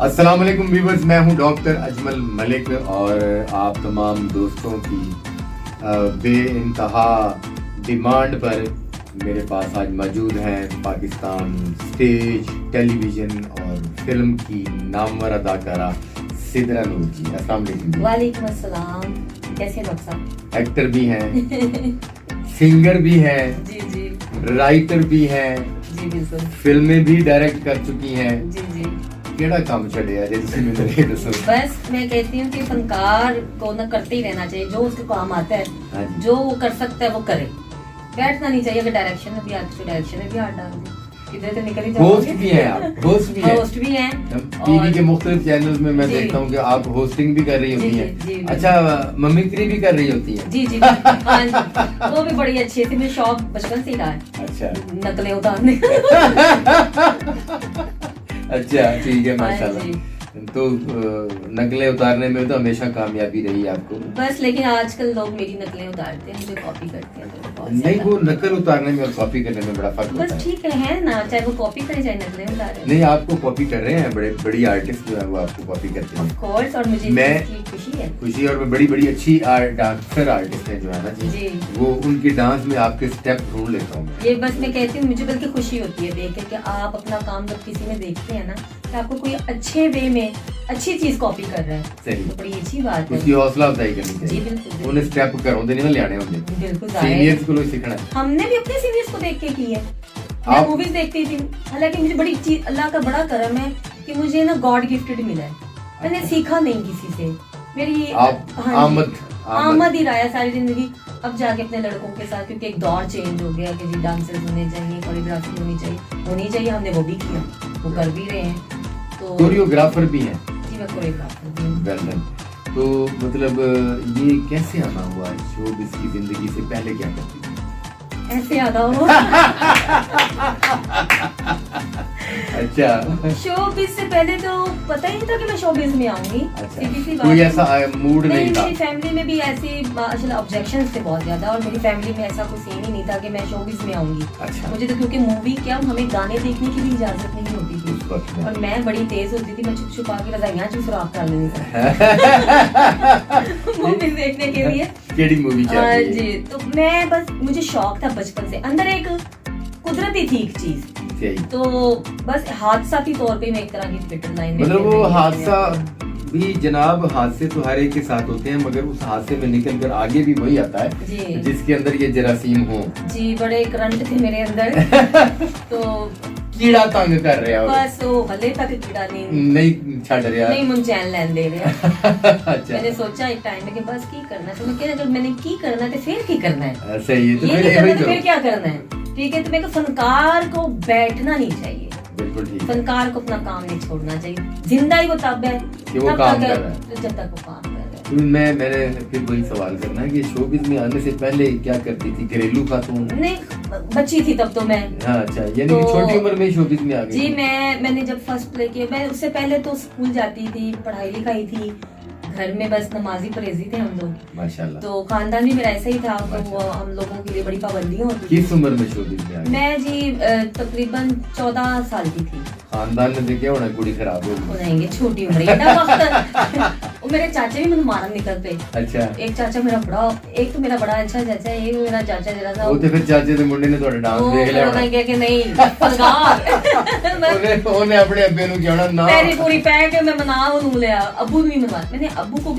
अस्सलाम वालेकुम व्यूअर्स, मैं हूं डॉक्टर अजमल मलिक और आप तमाम दोस्तों की बेइंतहा डिमांड पर मेरे पास आज मौजूद हैं पाकिस्तान स्टेज, टेलीविज़न और फिल्म की नामवर अदाकारा सिदरा नूर जी। अस्सलाम वालेकुम। वालेकुम अस्सलाम। कैसे डॉक्टर साहब? एक्टर भी हैं, सिंगर भी हैं, जी जी राइटर भी हैं, जी बिल्कुल, फिल्में भी डायरेक्ट कर चुकी हैं। जी जी। केड़ा काम छड़िया जे तुसीं मैनूं ये दसो। बस मैं कहती हूँ कि फनकार को ना करते ही रहना चाहिए, जो उसके काम आता हाँ है, जी। जो वो कर सकता है वो करे, बैठना नहीं चाहिए। अगर डायरेक्शन में भी आती तो डायरेक्शन में भी हाथ डाल दे, इधर से निकल ही होस्ट जाओगे। भी हैं आप, होस्ट भी हैं। होस्ट भी हैं। टीवी के मुख्तलिफ चैनल्स में मैं जी। देखता हूँ कि आप होस्टिंग भी कर रही होती जी, हैं। जी, जी। अच्छा, ममिक्री भी कर रही होती हैं। जी जी हाँ जी, वो भी बड़ी अच्छी थी। मेरा शौक बचपन से ही रहा है अच्छा नकलें उतारने का। अच्छा, ठीक है, हाँ माशाल्लाह। जी। तो नकलें उतारने में तो हमेशा कामयाबी रही आपको। बस लेकिन आजकल लोग मेरी नकलें उतारते हैं, मुझे कॉपी करते हैं तो बहुत नहीं, ज्यादा। वो नकल उतारने में और कॉपी करने में बड़ा फर्क होता बस है। ठीक है ना, चाहे वो कॉपी करे चाहे नकलें उतारे। नहीं, आपको कॉपी कर रहे हैं, बड़े बड़ी आर्टिस्ट जो है वो आपको कॉपी करते हैं। ऑफ कोर्स, और मुझे मैं- इसकी खुशी है। खुशी और बड़ी बड़ी अच्छी डांसर आर्टिस्ट है जो है ना जी, जी। वो उनकी डांस में आपके स्टेप ढूंढ लेता हूँ मैं। ये बस मैं कहती हूँ, मुझे बल्कि खुशी होती है देख के कि आप अपना काम जब किसी में देखते हैं ना कि आपको कोई अच्छे वे में अच्छी चीज कॉपी कर रहा है, सही। तो बड़ी अच्छी बात है। उसकी हौसला अफजाई करनी जी चाहिए। बिल्कुल उन्हें स्टेप करो देने ना लियाने होंगे, बिल्कुल जाहिर है। सीनियर्स को सीखना है। हमने भी अपने सीनियर्स को देख के की है। मैं आप- मूवीज देखती थी, हालांकि मुझे बड़ी चीज, अल्लाह का बड़ा करम है कि मुझे ना गॉड गिफ्टेड मिला है। मैंने अच्छा। सीखा नहीं किसी से, मेरी आप हाँ जी, आमद ही रहा है सारी जिंदगी। अब जाके अपने लड़कों के साथ, क्योंकि एक दौर चेंज हो गया कि जी डांसर्स होने चाहिए, कोरियोग्राफी होनी चाहिए, हमने वो भी किया, वो कर भी रहे हैं। तो कोरियोग्राफर भी हैं। जी मैं कोरियोग्राफर भी हूँ। Well done. तो मतलब ये कैसे आना हुआ शोबिज़ की जिंदगी से पहले क्या करती थी? ऐसे यादा हो। अच्छा, शोबिज से पहले तो पता ही नहीं था कि मैं शोबिज में आऊंगी। अच्छा, सीधी सी बात कोई है। ऐसा मूड नहीं था। मेरी फैमिली में भी ऐसी ऑब्जेक्शंस थे बहुत ज्यादा, और मेरी फैमिली में ऐसा कोई सीन ही नहीं था कि मैं शोबिज में आऊंगी। अच्छा, मुझे तो क्योंकि मूवी क्या, हमें गाने देखने की भी इजाजत नहीं होती थी, उस वक्त में। और मैं बड़ी तेज होती थी, मैं छुप छुपा के रजाइयां चुप सुराख कर लेनी थी मूवी देखने के लिए। केड़ी मूवी चल हाँ रही है? जी, तो मैं बस, मुझे शौक था बचपन से, अंदर एक कुदरती थी एक चीज, सही। तो बस हादसाती तौर पे मैं एक तरह की थिएटर लाइन में मतलब वो फिल्में हादसा भी जनाब, हादसे तो हर एक के साथ होते हैं, मगर उस हादसे में निकल कर आगे भी वही आता है जी जिसके अंदर ये जरासीम हो। जी, बड़े करंट थे मेरे अंदर। तो कीड़ा तंग कर रहा हो, बस वो हले तक कीड़ा नहीं छड़ रहा। नहीं मुझे चैन लैन दे रहे। अच्छा, मैंने सोचा एक टाइम में कि बस की करना है, तो मैं कह अगर मैंने की करना है तो फिर की करना है, सही है। तो ये फिर नहीं यही करना तो करो। फिर क्या करना है। ठीक है, तो मेरे को फनकार को बैठना नहीं चाहिए, बिल्कुल ठीक है। फनकार को अपना काम नहीं छोड़ना चाहिए। जिंदा ही वो तब है कि वो तब काम तक कर है, रहा है। तो जब तक वो काम कर रहा है। तो मैंने फिर वही सवाल करना है कि शोबिज़ में आने से पहले क्या करती थी? घरेलू खातून? नहीं, बच्ची थी तब तो मैं। हाँ, अच्छा, यानी कि तो- छोटी उम्र में शोबिज़ में आ गई। जी, मैंने जब फर्स्ट प्ले किया, मैं उससे पहले तो स्कूल जाती थी, पढ़ाई लिखाई थी, घर में बस नमाजी परहेजी थे हम लोग, माशाल्लाह। तो खानदान भी मेरा ऐसा ही था, तो माशाल्लाह। हम लोगों के लिए बड़ी पाबंदियां होती थी। किस उम्र में शोबिज़ में आ गई? मैं जी तकरीबन 14 साल की थी। खानदान ने देखा होना कुड़ी खराब हो गई। सुनाएंगे छोटी उम्र ही ना वक्त। वो मेरे चाचा भी मुझे मारन निकल पे। अच्छा, एक चाचा मेरा बड़ा, एक तो मेरा बड़ा अच्छा चाचा है, एक मेरा चाचा जरा सा वो तो फिर चाचे दे मुंडे ने ਤੁਹਾਡਾ डांस वो देख लिया उन्होंने होना। कहा कि नहीं फनकार। ਉਹਨੇ ਆਪਣੇ ਅੱਬੇ ਨੂੰ ਕਿਹਾ ਨਾ पैरी पूरी पै के मैं मना बनू लिया, अबू भी मनवा, मैंने अबू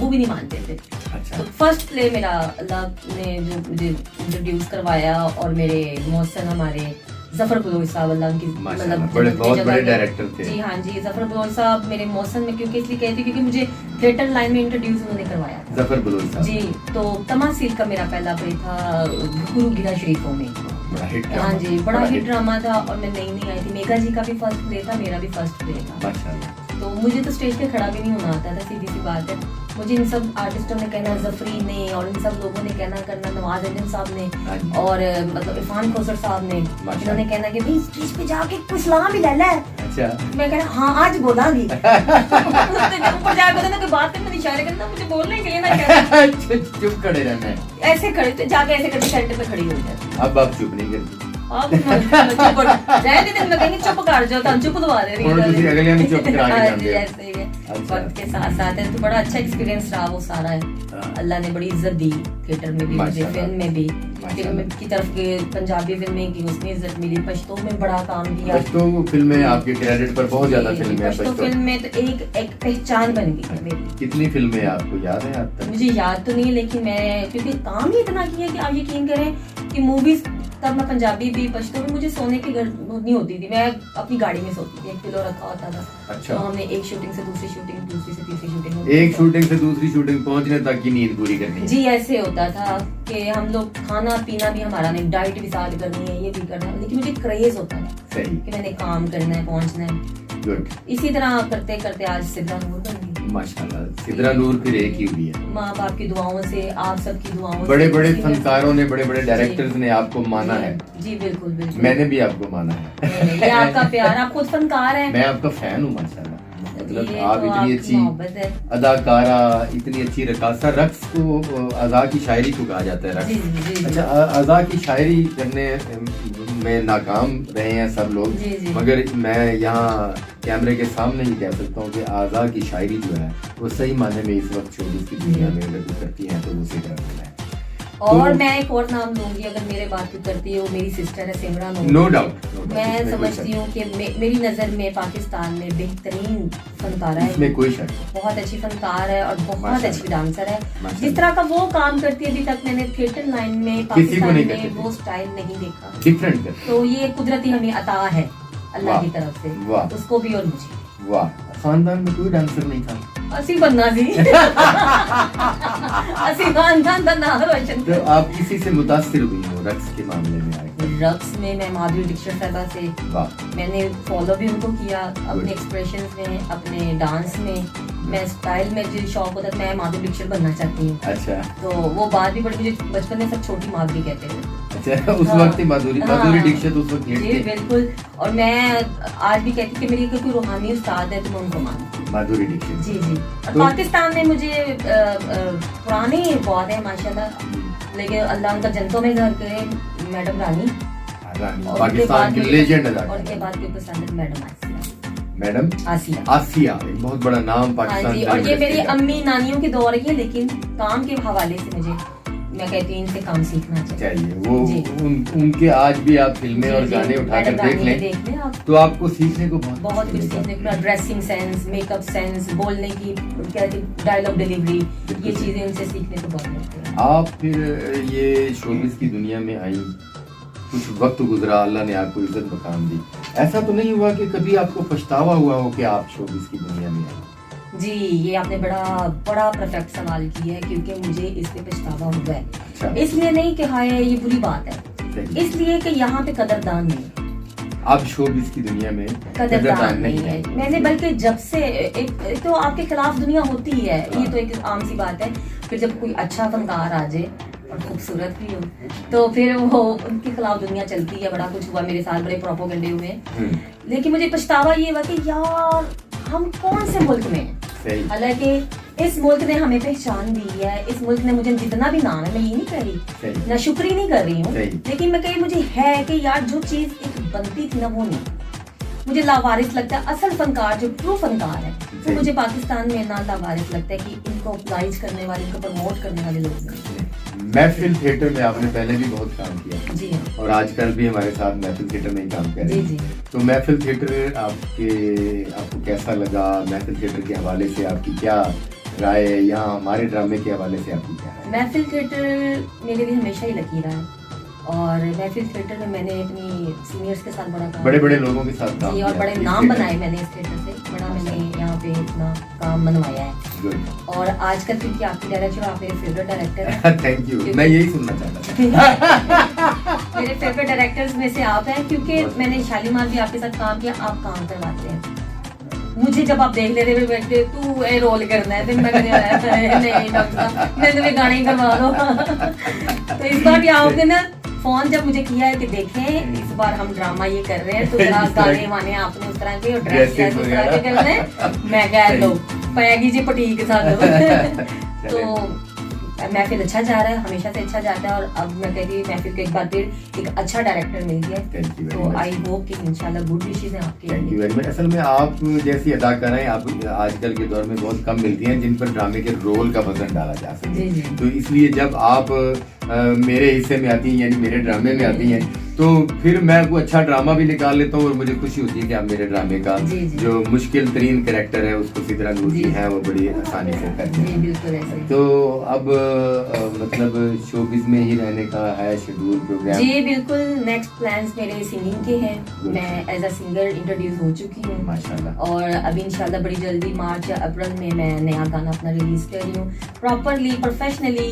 भी नहीं मानते थे। अच्छा, तो फर्स्ट प्ले मेरा अल्लाह ने जो मुझे इंट्रोड्यूस करवाया, और मेरे मौसन हमारे जफर बलोच साहब, अल्लाह उनकी माशाल्लाह, बड़े बहुत बड़े डायरेक्टर थे। जी हाँ जी, जफर बलोच साहब मेरे मौसन में, क्योंकि इसलिए कहती हूँ क्योंकि मुझे थिएटर लाइन में इंट्रोड्यूस उन्होंने करवाया था। जफर बलोच साहब जी, तो तमासील का मेरा पहला प्ले था गुरु गिरा शरीफों में। बड़ा हिट हाँ जी, बड़ा हिट ड्रामा था, और मैं नई आई थी। मेगा जी का भी फर्स्ट प्ले था, मेरा भी फर्स्ट प्ले था। माशाल्लाह। तो मुझे तो स्टेज पे खड़ा भी नहीं होना आता था, सीधी सी बात है। मुझे इन सब आर्टिस्टों ने कहना, जफरी ने और इन सब लोगों ने कहना करना, नवाज अंजन साहब हाँ ने जी। और मतलब इरफान खोसर साहब ने, माशाल्लाह। इन्होंने कहना कि भाई स्टेज पे जाके कुछ सलाम भी ले ले। अच्छा, मैं कहना हाँ आज बोलांगी। जब ऊपर जाके बोला ना कोई बात करना, इशारे करना, मुझे बोलने के लिए ना कहना। चुप खड़े रहना है। ऐसे खड़े, तो जाके ऐसे करके सेंटर पे खड़ी हो जाए। अब आप चुप नहीं करती? आप चुप रहने दिन में कहेंगे चुप कर जाओ, तुम चुप दवा दे रही और तुसी अगले ने चुप करा के हाँ जाते जी, हो। ऐसे ही है। अच्छा। वक्त के साथ साथ है तो बड़ा अच्छा एक्सपीरियंस रहा वो सारा है। हाँ। अल्लाह ने बड़ी इज्जत दी थिएटर में भी, मुझे माशाल्लाह। फिल्म में भी, माशाल्लाह। फिल्म की तरफ के पंजाबी फिल्में की उसमें इज्जत मिली, पश्तो में बड़ा काम किया। पश्तो फिल्में आपके क्रेडिट पर बहुत ज्यादा फिल्में हैं पश्तो पश्तो। फिल्म में तो एक पहचान बन गई है मेरी। कितनी फिल्में आपको याद है अब तक? मुझे याद तो नहीं है, लेकिन मैं क्योंकि काम ही इतना किया कि आप यकीन करें कि मूवीज तब मैं पंजाबी भी पश्तो भी मुझे सोने की नहीं होती थी, मैं अपनी गाड़ी में सोती थी, एक पिलो रखा होता था। अच्छा। तो हमने एक शूटिंग से दूसरी शूटिंग, दूसरी से तीसरी शूटिंग, एक शूटिंग से दूसरी शूटिंग पहुंचने तक की नींद पूरी करनी है। जी ऐसे होता था कि हम लोग खाना पीना भी हमारा नहीं, डाइट भी साथ करनी है, ये भी करना है, लेकिन मुझे क्रेज होता था सही, कि मैंने काम करना है, पहुंचना है। गुड, इसी तरह करते करते आज सिद्रा नूर बन गई। माशाल्लाह। सिद्रा नूर फिर एक ही हुई है। माँ बाप की दुआओं से, आप सबकी दुआओं बड़े से, बड़े सीनियर- फनकारों ने, बड़े बड़े डायरेक्टर्स ने आपको माना है। जी बिल्कुल बिल्कुल। मैंने भी आपको माना है। नहीं, ये आपका प्यार, आप खुद फनकार हैं। मैं आपका फैन हूँ माशाल्लाह। मतलब ये आप तो इतनी आपकी अच्छी मोहब्बत है। अदाकारा, इतनी अच्छी रकासा, रक्स को अदा की शायरी को कहा जाता है जी रक्स। जी जी अच्छा, अदा की शायरी करने में नाकाम रहे हैं सब लोग, जी, जी। मगर मैं यहाँ कैमरे के सामने ही कह सकता हूँ कि आज़ा की शायरी जो है वो सही मायने में इस वक्त शोबिज़ की दुनिया में अगर कोई करती है तो वो सिद्रा नूर है। और तो- मैं एक और नाम लूंगी, अगर मेरे बात की करती है, वो मेरी सिस्टर है सिमरा नूर। नो डाउट, मैं समझती हूँ कि मेरी नज़र में पाकिस्तान में बेहतरीन फनकारा है, इसमें कोई शक नहीं। बहुत अच्छी फनकार है और बहुत माशाल्लाह। अच्छी डांसर है। माशाल्लाह। जिस तरह का वो काम करती है अभी तक मैंने थिएटर लाइन में किसी को पाकिस्तान नहीं में करती। वो स्टाइल नहीं देखा। डिफरेंट कर, तो ये कुदरती हमें अता है अल्लाह वाह, की तरफ से, वाह। उसको भी और मुझे। वाह। खानदान में कोई डांसर नहीं था? असी बनना सी असी खानदान दा नाम रोशन तो आप किसी से मुतासिर हुई हो रक्स के मामले में आए? रक्स में मैं माधुरी दीक्षित साहबा से वाह, मैंने फॉलो भी उनको किया, Good. अपने एक्सप्रेशंस में, अपने डांस में, मैं स्टाइल में जो शौक होता था, मैं माधुरी दीक्षित बनना चाहती हूँ। अच्छा तो वो बात भी बड़ी, मुझे बचपन में सब छोटी माधुरी कहते थे। अच्छा। उस हाँ। वक्त ही माधुरी हाँ। दीक्षित उस वक्त हिट जी थी। बिल्कुल। और मैं आज भी कहती कि मेरी कोई रूहानी उस्ताद है तो मैं उनको मानती हूँ। माधुरी दीक्षित। जी जी। और तो- पाकिस्तान में मुझे पुराने बहुत है माशाल्लाह, लेकिन अल्लाह उनका जन्नतों में घर करे, मैडम रानी। रानी, और पाकिस्तान की उनके लेजेंड बाद- और अदाकार। उनके बाद के पसंद है मैडम आसिया। मैडम आसिया। आसिया, एक बहुत बड़ा नाम हाँ पाकिस्तान जी। की और ये इंडस्ट्री मेरी का। अम्मी नानियों के दौर की है, लेकिन काम के हवाले से मुझे, मैं कहती हूँ इनसे काम सीखना चाहिए। चाहिए वो जी। उनके आज भी आप फिल्में और जी, जी, गाने उठाकर मैडम देख रानी में लें देख लें आप, तो आपको सीखने को बहुत कुछ सीखने को, ड्रेसिंग सेंस, मेकअप सेंस, बोलने की क्या डायलॉग डिलीवरी, ये चीजें उनसे सीखने को बहुत मिलती है। आप फिर ये शोबिज़ की दुनिया में आई, कुछ वक्त गुजरा, अल्लाह ने आपको इज्जत मकाम दी, ऐसा तो नहीं हुआ कि कभी आपको पछतावा हुआ हो कि आप शोबिज़ की दुनिया में आए? जी, ये आपने बड़ा बड़ा परफेक्ट सवाल किया है, क्योंकि मुझे इस पे पछतावा हुआ है। अच्छा, इसलिए नहीं कि हाय ये बुरी बात है, सही। इसलिए कि यहाँ पे कदरदान नहीं है, आप शोबिज़ की दुनिया में कदरदान नहीं है। मैंने बल्कि जब से एक तो आपके खिलाफ दुनिया होती है, ये तो एक आम सी बात है, फिर जब कोई अच्छा फनकार आ जाए और खूबसूरत भी हो तो फिर वो उनके खिलाफ दुनिया चलती है। बड़ा कुछ हुआ मेरे साथ, बड़े प्रोपोगंडे हुए, लेकिन मुझे पछतावा ये हुआ कि यार हम कौन से मुल्क में हैं। सही। हालांकि इस मुल्क ने हमें पहचान दी है, इस मुल्क ने मुझे जितना भी नाम है, मैं ये नहीं कह रही, सही। ना शुक्री नहीं कर रही हूँ, सही। लेकिन मैं कही मुझे है कि यार जो चीज एक बनती थी ना वो नहीं, मुझे लावारिस लगता है। असल फनकार जो ट्रू फनकार है, तो सही। मुझे पाकिस्तान में ना लावारिस लगता है कि इनको ऑब्लाइज करने वाले, इनको प्रमोट करने वाले लोग नहीं। महफिल थिएटर में आपने पहले भी बहुत काम किया जी हाँ। और आजकल भी हमारे साथ महफिल थिएटर में ही काम कर रहे जी, हैं। जी। तो महफिल थिएटर आपको कैसा लगा? महफिल थिएटर के हवाले से आपकी क्या राय है? यहाँ हमारे ड्रामे के हवाले से आपकी क्या राय है? महफिल थिएटर मेरे लिए हमेशा ही लकीर है, और महफिल थिएटर में मैंने अपनी सीनियर्स के साथ बड़ा काम बड़े बड़े लोगों के साथ काम जी, और किया। बड़े इस नाम थिएटर बनाए मैंने इस थिएटर से, बड़ा मैंने यहाँ पे इतना काम बनवाया है। Good. और आजकल क्योंकि आपकी डायरेक्टर, आप मेरे फेवरेट डायरेक्टर हैं। थैंक यू, मैं यही सुनना चाहता था। मेरे फेवरेट डायरेक्टर्स में से आप हैं, क्योंकि मैंने शालीमार भी आपके साथ काम किया, आप काम करवाते हैं। मुझे जब आप देख लेते हुए बैठते तू ये रोल करना है, तो मैं कहती नहीं डॉक्टर साहब, मैं तुम्हें गाने ही करवा दो। तो इस बार भी आपने ना फोन जब मुझे किया है कि देखें इस बार हम ड्रामा ये कर रहे हैं, तो जरा गाने वाने आपने उस तरह के और ड्रेस Dresses उस तरह के करने हैं। मैं कह लो पैगी जी पटीक साथ तो महफिल अच्छा जा रहा है, हमेशा से अच्छा जाता है, और अब मैं कहती हूँ महफिल को एक बार फिर एक अच्छा डायरेक्टर मिल गया। Thank you very तो much. आई होप कि इंशाल्लाह गुड विशेस हैं आपके थैंक यू लिए। Very much. असल में आप जैसी अदाकाराएं आप आजकल के दौर में बहुत कम मिलती हैं जिन पर ड्रामे के रोल का वजन डाला जा सके। जी, जी। तो इसलिए जब आप मेरे हिस्से में आती हैं यानी मेरे ड्रामे में आती हैं तो फिर मैं कोई अच्छा ड्रामा भी निकाल लेता हूँ और मुझे खुशी होती है कि आप मेरे ड्रामे का जी, जी। जो मुश्किल तरीन कैरेक्टर है उसको सिद्रा नूर जी जी। हैं वो बड़ी आसानी से करते जी हैं। बिल्कुल ऐसे। तो अब मतलब शोबिज में ही रहने का है शेड्यूल प्रोग्राम? जी बिल्कुल, नेक्स्ट प्लान्स मेरे सिंगिंग के हैं। Good. मैं एज अ सिंगर इंट्रोड्यूस हो चुकी हूँ माशाल्लाह। और अभी इंशाल्लाह बड़ी जल्दी मार्च या अप्रैल में मैं नया गाना अपना रिलीज कर रही हूँ प्रॉपरली प्रोफेशनली।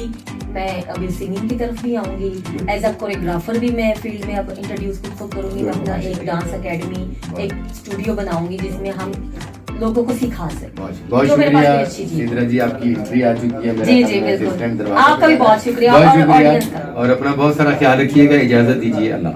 मैं अभी सिंगिंग की तरफ भी आऊंगी, एज अ कोरियोग्राफर भी मैं फील्ड में अब इंट्रोड्यूस खुद को करूंगी। मैं अपना एक डांस अकेडमी, एक स्टूडियो बनाऊंगी जिसमें हम लोगों को सिखा सकें। बहुत जो मेरे पास शुक्रिया भी अच्छी चीज़ है। सिद्रा जी, आपकी एंट्री आ चुकी है। मेरा जी, ख्याल जी, में बिल्कुल। असिस्टेंट दरवाजा आपका भी पे बहुत शुक्रिया बहुत और शुक्रिया audience का। और अपना बहुत सारा ख्याल रखिएगा। इजाजत दीजिए, अल्लाह।